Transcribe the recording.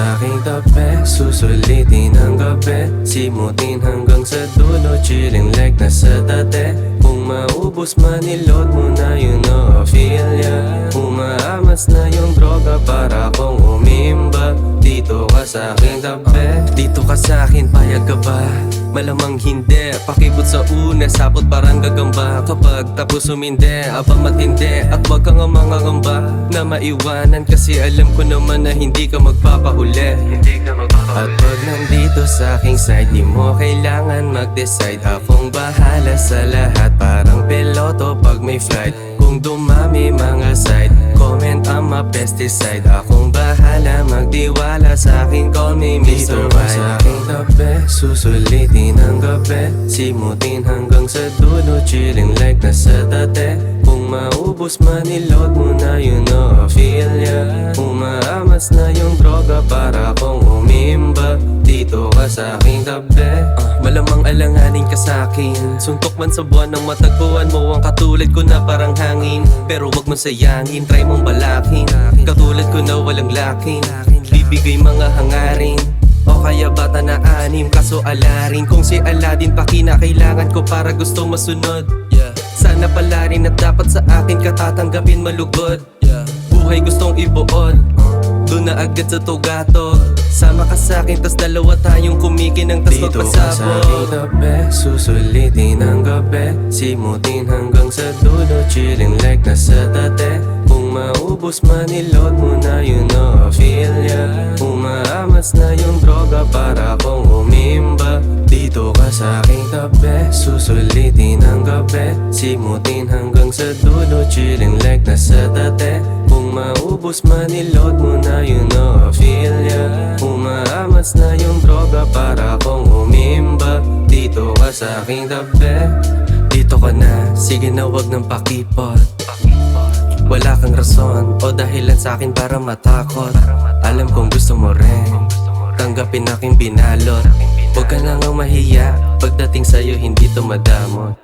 sa aking tabi, susulitin ang gabi, simutin hanggang sa dulo, chilling like nasa dati. Kung maubos man, ilot mo na, you know I feel ya. Umaamas na yung droga para akong umimba. Dito ka sa aking tabi, dito ka sa akin, payag ka ba? Malamang hindi, pakibot sa una, sapot parang gagamba. Kapag tapos umindi, abang matindi, at wag kang mangangamba na maiwanan, kasi alam ko naman na hindi ka magpapahuli. At pag nandito sa aking side, di mo kailangan mag-decide. Akong bahala sa lahat, parang piloto pag may flight. Kung dumami mga side, comment ang ma-pesticide. Akong bahala, magdiwala sa akin, call me Mr. Right. Sa aking tabi, susulitin ang gabi, simutin hanggang sa dulo, chilling like nasa dati. Kung maubos man, ilot mo na, you know I feel ya. Umaamas na yung droga para akong umimba. Dito ka sa aking tabi, malamang alanganin ka sa akin. Suntok man sa buwan ng matagpuan mo ang katulad ko na parang hangin. Pero wag mo sayangin, try mong balakin. Katulad ko na walang laking, bibigay mga hangarin. O kaya bata na anim, kaso alarin. Kung si Aladdin pa kinakailangan ko para gustong masunod. Sana pala rin at dapat sa akin katatanggapin malugod. Buhay gustong ibuod, doon na agad sa tugatog. Sama ka sa'kin, tas dalawa tayong kumikinang, tas magpasabog. Dito ka sa aking tabi, susulitin ang gabi, simutin hanggang sa dulo, chilling like nasa dati. Kung maubos man, ilot mo na, you know I feel ya. Umaamas na yung droga para akong umimba. Dito ka sa aking tabi, susulitin ang gabi, simutin hanggang sa dulo, chilling like nasa dati. Kung maubos man, ilot mo na, you know I feel ya. Umaamas na yung droga para akong umimba. Dito ka sa aking tabi, dito ka na, sige na wag nang pakipot. Wala kang rason o dahilan sa akin para matakot. Alam kong gusto mo rin tanggapin aking binalot. Huwag ka nang mahiya, pagdating sa'yo hindi to madamot.